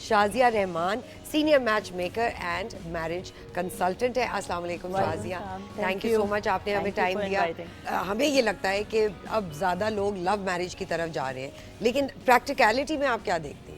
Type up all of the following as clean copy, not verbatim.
Shazia Rahman, senior match maker and marriage consultant है। अस्सलाम वालेकुम Shazia, thank you so much, आपने हमें टाइम दिया। हमें ये लगता है कि अब ज़्यादा लोग लव मैरिज की तरफ जा रहे हैं, लेकिन प्रैक्टिकलिटी में आप क्या देखते हैं?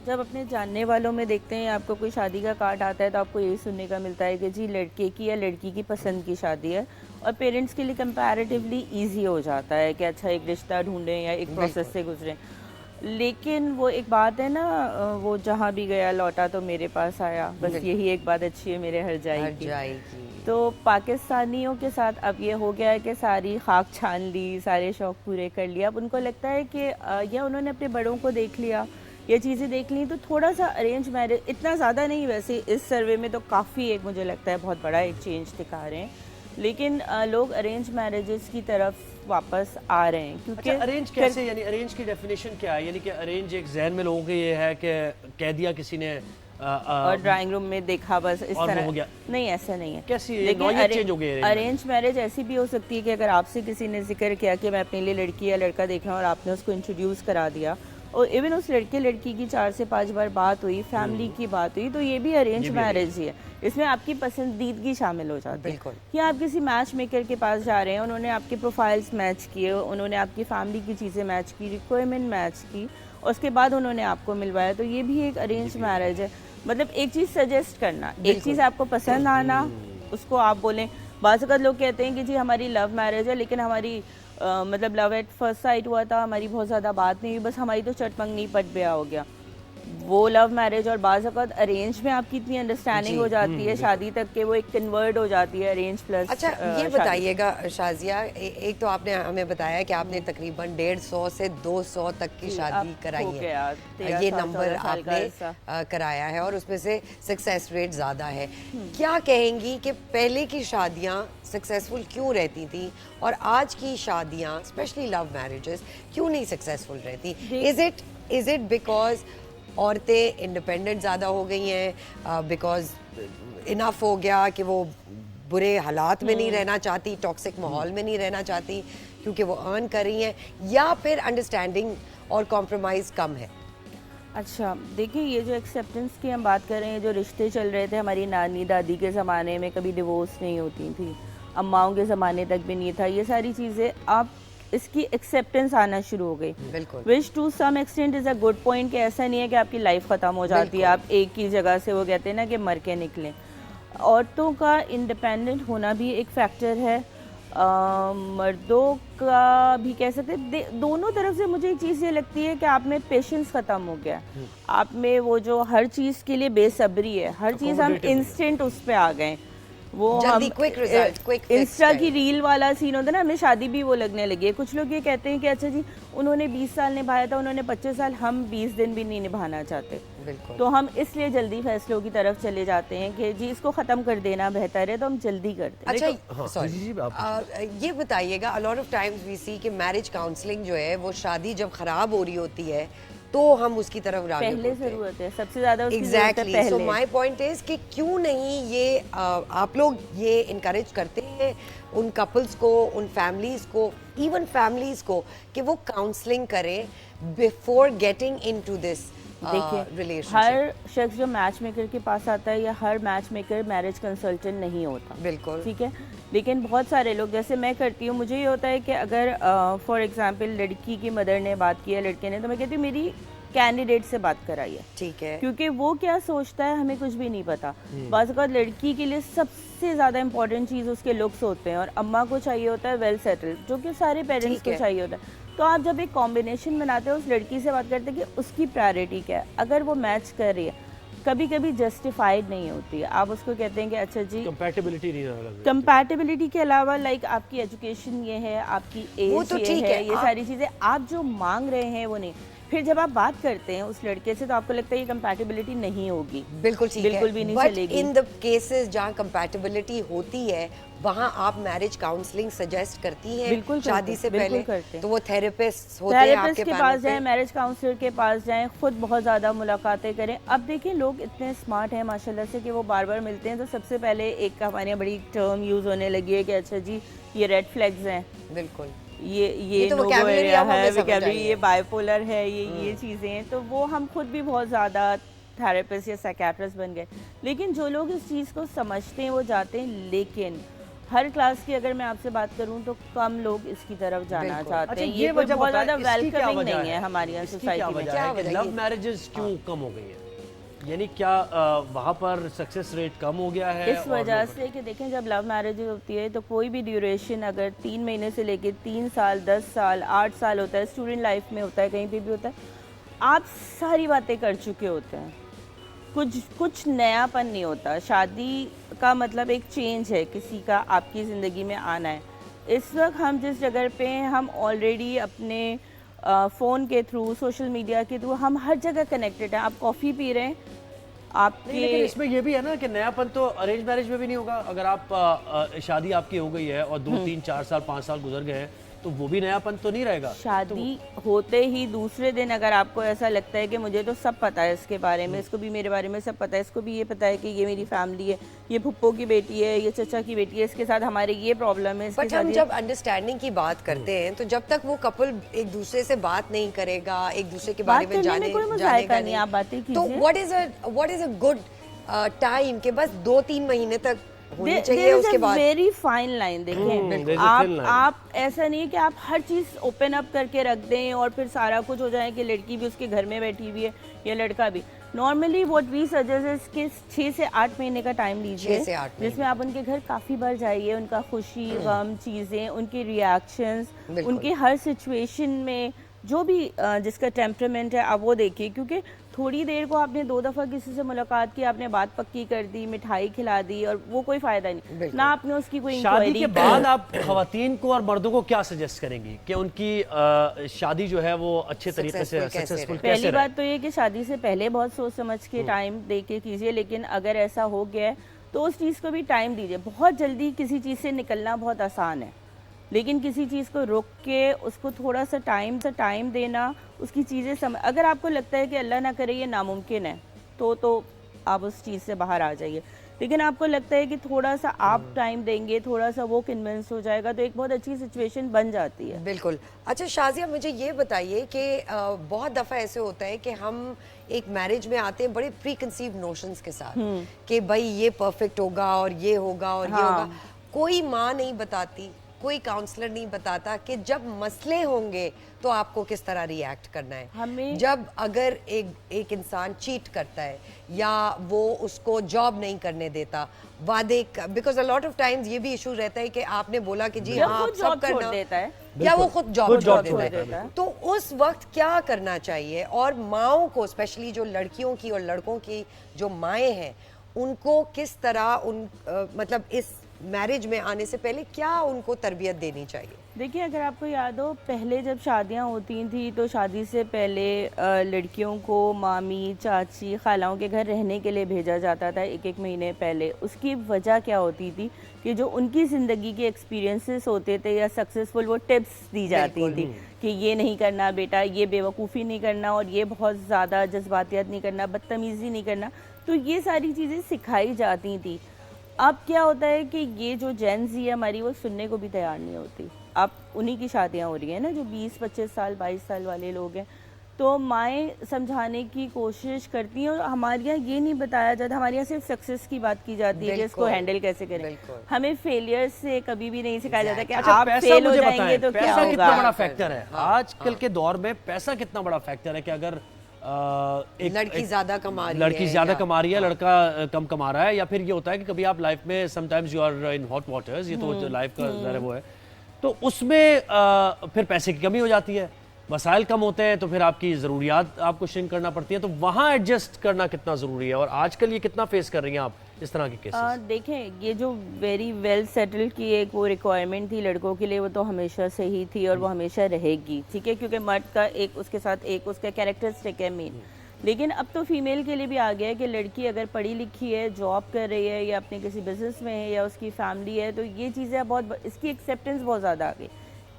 जब अपने जानने वालों में देखते हैं आपको कोई शादी का कार्ड आता है तो आपको यही सुनने का मिलता है कि जी लड़के की या लड़की की पसंद की शादी है, और पेरेंट्स के लिए कंपैरेटिवली इजी हो जाता है कि अच्छा एक रिश्ता ढूंढें या एक प्रोसेस से गुजरें। लेकिन वो एक बात है ना, वो जहाँ भी गया लौटा तो मेरे पास आया, बस यही एक बात अच्छी है मेरे हर जाएगी। तो पाकिस्तानियों के साथ अब ये हो गया है कि सारी खाक छान ली, सारे शौक पूरे कर लिया। अब उनको लगता है कि या उन्होंने अपने बड़ों को देख लिया, ये चीज़ें देख ली, तो थोड़ा सा अरेंज मैरिज, इतना ज़्यादा नहीं वैसे इस सर्वे में तो काफ़ी एक मुझे लगता है बहुत बड़ा एक चेंज दिखा रहे हैं, लेकिन लोग अरेंज मैरिजेस की तरफ वापस आ रहे हैं। क्योंकि अच्छा, अरेंज कैसे, यानी अरेंज की डेफिनेशन क्या है? यानी कि अरेंज एक जहन में लोगों के ये है कि कह दिया किसी ने और ड्राइंग रूम में देखा बस इस तरह हो गया। नहीं, ऐसा नहीं है। कैसी लेकिन चेंज हो गई? अरेंज मैरिज ऐसी भी हो सकती है कि अगर आपसे किसी ने जिक्र किया कि मैं अपने लिए लड़की या लड़का देख रहा हूँ और आपने उसको इंट्रोड्यूस करा दिया, और इवन उस लड़के लड़की की 4 से 5 बार बात हुई, फैमिली की बात हुई, तो ये भी अरेंज मैरिज ही है। इसमें आपकी पसंदीदगी शामिल हो जाती है। बिल्कुल। या आप किसी मैच मेकर के पास जा रहे हैं, उन्होंने आपके प्रोफाइल्स मैच किए, उन्होंने आपकी फैमिली की चीज़ें मैच की, रिक्वायरमेंट मैच की, और उसके बाद उन्होंने आपको मिलवाया, तो ये भी एक अरेंज मैरिज है। मतलब एक चीज़ सजेस्ट करना, एक चीज़ आपको पसंद आना, उसको आप बोलें। बाज़ वक़्त लोग कहते हैं कि जी हमारी लव मैरिज है, लेकिन हमारी मतलब लव एट फर्स्ट साइट हुआ था, हमारी बहुत ज़्यादा बात नहीं हुई, बस हमारी तो चटमंगनी पट ब्याह हो गया। वो लव मैरिज और बाज़ वक़्त अरेंज में आपकी इतनी अंडरस्टैंडिंग हो जाती है शादी तक के वो एक कन्वर्ट हो जाती है अरेंज प्लस। अच्छा, ये बताइएगा शाजिया, एक तो आपने हमें बताया कि आपने तकरीबन 150 से 200 तक की शादी कराई है, ये नंबर आपने कराया है, और उसमें से सक्सेस रेट ज़्यादा है। क्या कहेंगी कि पहले की शादियाँ सक्सेसफुल क्यों रहती थी और आज की शादियाँ स्पेशली लव मैरिजेस क्यों नहीं सक्सेसफुल रहती? इज़ इट बिकॉज औरतें इंडिपेंडेंट ज़्यादा हो गई हैं, बिकॉज इनफ हो गया कि वो बुरे हालात में नहीं रहना चाहती, टॉक्सिक माहौल में नहीं रहना चाहती क्योंकि वो अर्न कर रही हैं, या फिर अंडरस्टैंडिंग और कॉम्प्रोमाइज़ कम है? अच्छा देखिए, ये जो एक्सेप्टेंस की हम बात कर रहे हैं, जो रिश्ते चल रहे थे हमारी नानी दादी के ज़माने में, कभी डिवोर्स नहीं होती थी, अम्माओं के ज़माने तक भी नहीं था, ये सारी चीज़ें अब इसकी एक्सेप्टेंस आना शुरू हो गई। बिल्कुल। Which to some extent is a good point कि ऐसा नहीं है कि आपकी लाइफ ख़त्म हो जाती है, आप एक ही जगह से, वो कहते हैं ना कि मर के निकलें। औरतों का इंडिपेंडेंट होना भी एक फैक्टर है, मर्दों का भी कह सकते हैं। दोनों तरफ से मुझे एक चीज़ ये लगती है कि आप में पेशेंस ख़त्म हो गया, आप में वो जो हर चीज़ के लिए बेसब्री है, हर चीज़ हम इंस्टेंट उस पर आ गए। वो हम क्विक रिजल्ट, क्विक इंस्टा की रील वाला सीन होता है ना, हमें शादी भी वो लगने लगी है। कुछ लोग ये कहते हैं कि अच्छा जी उन्होंने 20 साल निभाया था, उन्होंने 25 साल, हम 20 दिन भी नहीं निभाना चाहते। बिल्कुल। तो हम इसलिए जल्दी फैसलों की तरफ चले जाते हैं कि जी इसको ख़त्म कर देना बेहतर है, तो हम जल्दी करते हैं। अच्छा, सॉरी, ये बताइएगा, a lot of times we see कि मैरिज काउंसलिंग जो है वो शादी जब खराब हो रही होती है तो हम उसकी तरफ पहले ज़रूरत है, सबसे ज़्यादा exactly. So my point is कि क्यों नहीं ये आप लोग ये इनकरेज करते हैं उन कपल्स को, उन फैमिलीज को, इवन फैमिलीज को, कि वो काउंसलिंग करें before getting into this relationship? हर शख्स जो मैच मेकर के पास आता है, या हर मैच मेकर मैरिज कंसल्टेंट नहीं होता। बिल्कुल। ठीक है, लेकिन बहुत सारे लोग, जैसे मैं करती हूँ, मुझे ये होता है कि अगर फॉर एग्जांपल लड़की की मदर ने बात की है लड़के ने, तो मैं कहती हूँ मेरी कैंडिडेट से बात कराइए। ठीक है, क्योंकि वो क्या सोचता है हमें कुछ भी नहीं पता। बाज़ औक़ात लड़की के लिए सबसे ज़्यादा इंपॉर्टेंट चीज़ उसके लुक्स होते हैं, और अम्मा को चाहिए होता है वेल सेटल्ड, जो कि सारे पेरेंट्स को चाहिए होता है। तो आप जब एक कॉम्बिनेशन बनाते हो, उस लड़की से बात करते हैं कि उसकी प्रायोरिटी क्या है, अगर वो मैच कर रही है, कभी कभी जस्टिफाइड नहीं होती है, आप उसको कहते हैं कि अच्छा जी कंपैटिबिलिटी के अलावा लाइक आपकी एजुकेशन ये है, आपकी एज तो ये है, ये सारी चीज़ें आप जो मांग रहे हैं वो नहीं। फिर जब आप बात करते हैं उस लड़के से तो आपको लगता है ये कंपैटिबिलिटी नहीं होगी, बिल्कुल ठीक है, बिल्कुल भी नहीं चलेगी। इन द केसेस जहाँ कंपैटिबिलिटी होती है वहाँ आप मैरिज काउंसलिंग सजेस्ट करती हैं? बिल्कुल शादी से पहले करते हैं। तो वो थेरेपिस्ट होते हैं आपके पास जाएं, मैरिज काउंसलर के पास जाएं, खुद बहुत ज़्यादा मुलाकातें करें। अब देखिए लोग इतने स्मार्ट हैं माशाल्लाह से कि वो बार बार मिलते हैं, तो सबसे पहले एक हमारे यहाँ बड़ी टर्म यूज़ होने लगी है कि अच्छा जी ये रेड फ्लैग्स हैं। बिल्कुल। ये तो नो गो vocabulary एरिया अब हमें है, समझ आई vocabulary, है। ये बाइपोलर है, ये चीज़ें हैं, तो वो हम खुद भी बहुत ज़्यादा थेरेपिस्ट या साइकियाट्रिस्ट बन गए। लेकिन जो लोग इस चीज़ को समझते हैं वो जाते हैं, लेकिन हर क्लास की अगर मैं आपसे बात करूं तो कम लोग इसकी तरफ जाना बिल्कुल। चाहते अच्छा हैं। ये कोई वजह बहुत बताएं, ज़्यादा इसकी क्या वेलकमिंग वजह नहीं है हमारी यहाँ इसकी क्या सोसाइटी में। वजह क्या है कि वजह लव ये? मैरिजेस क्यों कम हो गई है? यानी क्या वहाँ पर सक्सेस रेट कम हो गया है? इस वजह से कि देखें, जब लव मैरिज होती है तो कोई भी ड्यूरेशन अगर 3 महीने से लेके 3 साल, 10 साल, 8 साल होता है, स्टूडेंट लाइफ में होता है, कहीं पे भी होता है, आप सारी बातें कर चुके होते हैं, कुछ नयापन नहीं होता। शादी का मतलब एक चेंज है, किसी का आपकी ज़िंदगी में आना है। इस वक्त हम जिस जगह पे हैं, हम ऑलरेडी अपने फ़ोन के थ्रू, सोशल मीडिया के थ्रू, हम हर जगह कनेक्टेड हैं। आप कॉफ़ी पी रहे हैं, आपके लेकिन इसमें ये भी है ना कि नयापन तो अरेंज मैरिज में भी नहीं होगा। अगर आप शादी आपकी हो गई है और 2, 3, 4 साल, 5 साल गुजर गए हैं, तो वो भी नयापन तो नहीं रहेगा। शादी होते ही दूसरे दिन अगर आपको ऐसा लगता है कि मुझे तो सब पता है इसके बारे में, इसको भी मेरे बारे में सब पता है, इसको भी ये पता है कि ये मेरी फैमिली है, ये फुप्पो की बेटी है, ये चचा की बेटी है, इसके साथ हमारे ये प्रॉब्लम है, इसके बट साथ हम ये- जब अंडरस्टैंडिंग की बात करते हैं तो जब तक वो कपल एक दूसरे से बात नहीं करेगा, एक दूसरे के बारे बात में करने में कोई जानेगा मजायका नहीं, आप नहीं, बातें तो कीजिए। What is a good time कि बस 2-3 महीने तक होनी चाहिए, उसके बाद very fine line. there's a देखें, thin line. आप ऐसा नहीं है कि आप हर चीज ओपन अप करके रख दें और फिर सारा कुछ हो जाए कि लड़की भी उसके घर में बैठी हुई है या लड़का भी। नॉर्मली व्हाट वी सजेस्ट कि 6 से 8 महीने का टाइम 6 लीजिए, से 8 महीने। जिसमें आप उनके घर काफी बार जाइए, उनका खुशी गम चीजें, उनके रिएक्शंस, बिल्कुल। उनके हर सिचुएशन में जो भी जिसका टेम्परामेंट है, आप वो देखिए। क्योंकि थोड़ी देर को आपने 2 दफ़ा किसी से मुलाकात की, आपने बात पक्की कर दी, मिठाई खिला दी, और वो कोई फायदा नहीं, बिल्कुल। ना आपने उसकी कोई शादी इंक्वायरी के बाद आप खवातीन को और मर्दों को क्या सजेस्ट करेंगी कि उनकी शादी जो है वो अच्छे तरीके से Successful कैसे सक्सेसफुल रहे? कैसे पहली रहे? बात तो ये कि शादी से पहले बहुत सोच समझ के टाइम दे के कीजिए, लेकिन अगर ऐसा हो गया है तो उस चीज़ को भी टाइम दीजिए। बहुत जल्दी किसी चीज़ से निकलना बहुत आसान है, लेकिन किसी चीज़ को रोक के उसको थोड़ा सा टाइम देना, उसकी चीज़ें समझ, अगर आपको लगता है कि अल्लाह ना करे ये नामुमकिन है तो आप उस चीज़ से बाहर आ जाइए। लेकिन आपको लगता है कि थोड़ा सा आप टाइम देंगे, थोड़ा सा वो कन्विंस हो जाएगा, तो एक बहुत अच्छी सिचुएशन बन जाती है। बिल्कुल। अच्छा शाजिया, मुझे ये बताइए कि बहुत दफ़ा ऐसे होता है कि हम एक मैरिज में आते हैं बड़े प्री कंसीव नोशंस के साथ कि भाई ये परफेक्ट होगा और ये होगा और ये होगा। कोई माँ नहीं बताती, कोई काउंसलर नहीं बताता कि जब मसले होंगे तो आपको किस तरह रिएक्ट करना है। हमें जब अगर एक इंसान चीट करता है या वो उसको जॉब नहीं करने देता, वादे, because a lot of times ये भी इशू रहता है कि आपने बोला कि जी या हाँ खुद आप सब जॉब छोड़ करना, देता है, या वो खुद जॉब छोड़ छोड़ देता है, तो उस वक्त क्या करना चाहिए? और माओं को, स्पेशली जो लड़कियों की और लड़कों की जो माएँ हैं, उनको किस तरह मतलब इस मैरिज में आने से पहले क्या उनको तरबियत देनी चाहिए? देखिए, अगर आपको याद हो, पहले जब शादियां होती थी तो शादी से पहले लड़कियों को मामी, चाची, खालाओं के घर रहने के लिए भेजा जाता था 1-1 महीने पहले। उसकी वजह क्या होती थी कि जो उनकी ज़िंदगी के एक्सपीरियंसेस होते थे या सक्सेसफुल, वो टिप्स दी जाती थी कि ये नहीं करना बेटा, ये बेवकूफ़ी नहीं करना, और ये बहुत ज़्यादा जज्बातियत नहीं करना, बदतमीज़ी नहीं करना। तो ये सारी चीज़ें सिखाई जाती थी। अब क्या होता है कि ये जो जेन ज़ी है हमारी, वो सुनने को भी तैयार नहीं होती। अब उन्हीं की शादियां हो रही हैं ना, जो 20-25 साल 22 साल वाले लोग हैं, तो माएँ समझाने की कोशिश करती हैं, और हमारे यहाँ ये नहीं बताया जाता, हमारे यहाँ सिर्फ सक्सेस की बात की जाती है कि इसको हैंडल कैसे करें। हमें फेलियर से कभी भी नहीं सिखाया जाता कि अच्छा, आप पैसा फेल हो मुझे जाएंगे बताएं, तो क्या पैसा कितना बड़ा होगा। फैक्टर है आजकल के दौर में? पैसा कितना बड़ा फैक्टर है कि अगर लड़की ज्यादा कमा रही है, लड़की ज्यादा कमा रही है, लड़का कम कमा रहा है, या फिर ये होता है कि कभी आप लाइफ में sometimes you are in hot waters, ये तो लाइफ का जरा वो है, तो उसमें फिर पैसे की कमी हो जाती है, वसाइल कम होते हैं, तो फिर आपकी ज़रूरियात आपको श्रिंक करना पड़ती है, तो वहाँ एडजस्ट करना कितना ज़रूरी है? और आजकल ये कितना फेस कर रही हैं आप इस तरह के केसेस? देखें, ये जो वेरी वेल सेटल की एक वो रिक्वायरमेंट थी लड़कों के लिए, वो तो हमेशा से ही थी और वो हमेशा रहेगी, ठीक है, क्योंकि मर्द का एक उसके साथ एक उसका कैरेक्टरिस्टिक है मेन। लेकिन अब तो फीमेल के लिए भी आ गया है कि लड़की अगर पढ़ी लिखी है, जॉब कर रही है, या अपने किसी बिजनेस में है, या उसकी फैमिली है, तो ये चीज़ें बहुत, इसकी एक्सेप्टेंस बहुत ज़्यादा आ गई,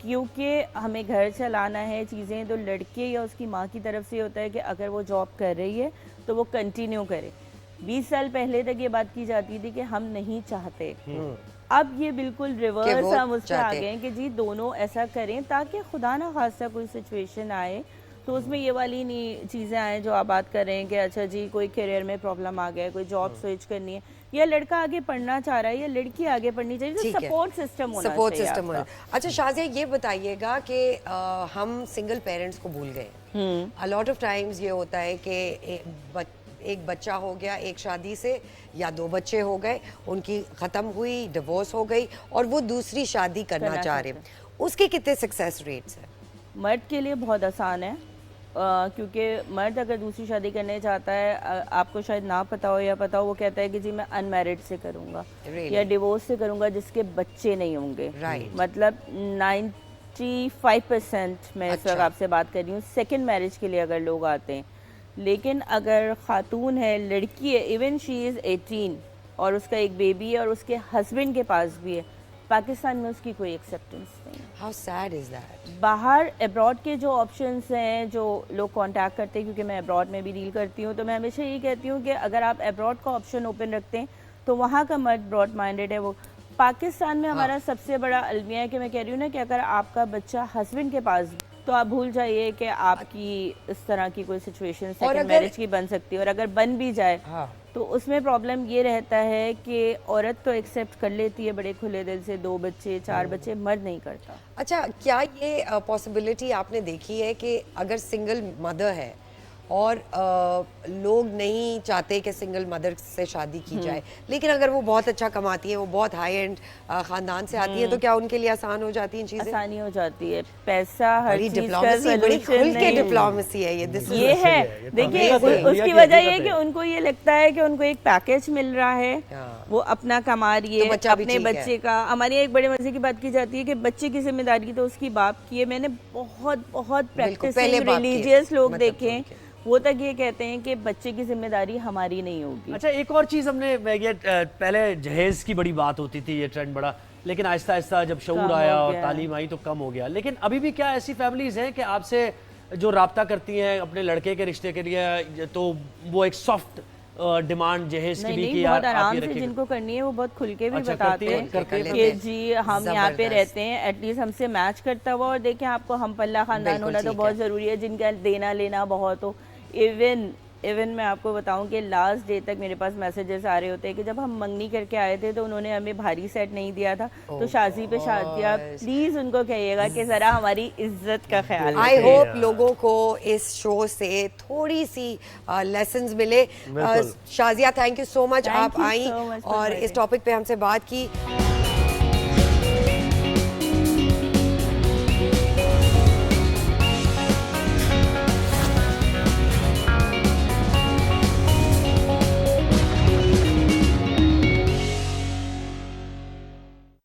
क्योंकि हमें घर चलाना है चीज़ें। तो लड़के या उसकी माँ की तरफ से होता है कि अगर वो जॉब कर रही है तो वो कंटिन्यू करे। 20 साल पहले तक ये बात की जाती थी कि हम नहीं चाहते, अब ये बिल्कुल रिवर्स हम उससे आ गए हैं कि जी दोनों ऐसा करें ताकि खुदा ना खास्ता कोई सिचुएशन आए तो उसमें ये वाली नहीं चीज़ें आए जो आप बात कर रहे हैं कि अच्छा जी कोई करियर में प्रॉब्लम आ गया, कोई जॉब स्विच करनी है, या लड़का आगे पढ़ना चाह रहा है या लड़की आगे पढ़नी चाहिए, तो सपोर्ट सिस्टम होना चाहिए। सपोर्ट सिस्टम होना। अच्छा शाज़िया, ये बताइएगा कि हम सिंगल पेरेंट्स को भूल गए। अ लॉट ऑफ टाइम्स ये होता है कि एक बच्चा हो गया एक शादी से, या 2 बच्चे हो गए, उनकी ख़त्म हुई, डिवोर्स हो गई और वो दूसरी शादी करना चाह रहे हैं, उसके कितने सक्सेस रेट्स हैं? मर्द के लिए बहुत आसान है, क्योंकि मर्द अगर दूसरी शादी करने चाहता है, आपको शायद ना पता हो या पता हो, वो कहता है कि जी मैं अनमैरिड से करूँगा या डिवोर्स से करूँगा जिसके बच्चे नहीं होंगे। मतलब 95% मैं इस वक्त आपसे बात कर रही हूँ सेकेंड मैरिज के लिए अगर लोग आते हैं। लेकिन अगर खातून है, लड़की है, इवन शी इज़ 18 और उसका एक बेबी है और उसके हस्बैंड के पास भी है, पाकिस्तान में उसकी कोई एक्सेप्टेंस नहीं। How sad is that. बाहर अब्रॉड के जो ऑप्शंस हैं, जो लोग कांटेक्ट करते हैं, क्योंकि मैं अब्रॉड में भी डील करती हूँ, तो मैं हमेशा ये कहती हूँ कि अगर आप अब्रॉड का ऑप्शन ओपन रखते हैं तो वहाँ का मर्द ब्रॉड माइंडेड है। वो पाकिस्तान में हमारा सबसे बड़ा अलमिया है कि मैं कह रही हूँ ना कि अगर आपका बच्चा हस्बैंड के पास, तो आप भूल जाइए कि आपकी इस तरह की कोई सिचुएशन सेकंड मैरिज की बन सकती है। और अगर बन भी जाए तो उसमें प्रॉब्लम ये रहता है कि औरत तो एक्सेप्ट कर लेती है बड़े खुले दिल से, 2 बच्चे 4 बच्चे, मर्द नहीं करता। अच्छा, क्या ये पॉसिबिलिटी आपने देखी है कि अगर सिंगल मदर है और लोग नहीं चाहते कि सिंगल मदर से शादी की जाए, लेकिन अगर वो बहुत अच्छा कमाती है, वो बहुत हाई एंड ख़ानदान से आती है, तो क्या उनके लिए आसान हो जाती है चीज़ें? आसानी हो जाती है, पैसा हर चीज़ का बड़ी खुल के डिप्लोमेसी है ये है। देखिए उसकी वजह ये है कि उनको ये लगता है कि उनको एक पैकेज मिल रहा है, वो अपना कमा रही है, अपने बच्चे का। हमारी एक बड़े मजे की बात की जाती है कि बच्चे की जिम्मेदारी तो उसकी बाप की है। मैंने बहुत प्रैक्टिसिंग रिलीजियस लोग देखे, वो तक ये कहते हैं कि बच्चे की जिम्मेदारी हमारी नहीं होगी। अच्छा, एक और चीज़ हमने पहले जहेज की बड़ी बात होती थी, ये ट्रेंड बड़ा, लेकिन आहिस्ता आहिस्ता जब शऊर आया और तालीम आई तो कम हो गया। लेकिन अभी भी क्या ऐसी फैमिलीज हैं कि आपसे जो राब्ता करती हैं अपने लड़के के रिश्ते के लिए, तो वो एक सॉफ्ट डिमांड जहेज की भी कि बहुत आराम से जिनको करनी है वो बहुत खुल के भी बताते हैं कि जी हम यहाँ पे रहते हैं, एटलीस्ट हमसे मैच करता हुआ, और देखें आपको हम पल्ला खानदान होना तो बहुत ज़रूरी है, जिनका देना लेना बहुत हो। इवन मैं आपको बताऊं कि लास्ट डे तक मेरे पास मैसेजेस आ रहे होते हैं कि जब हम मंगनी करके आए थे तो उन्होंने हमें भारी सेट नहीं दिया था, तो शादी पे शादियाँ, प्लीज उनको कहिएगा कि जरा हमारी इज्जत का ख्याल। आई होप लोगों को इस शो से थोड़ी सी लेसन्स मिले। Shazia, thank you so much, आप आई और इस टॉपिक पे हमसे बात की।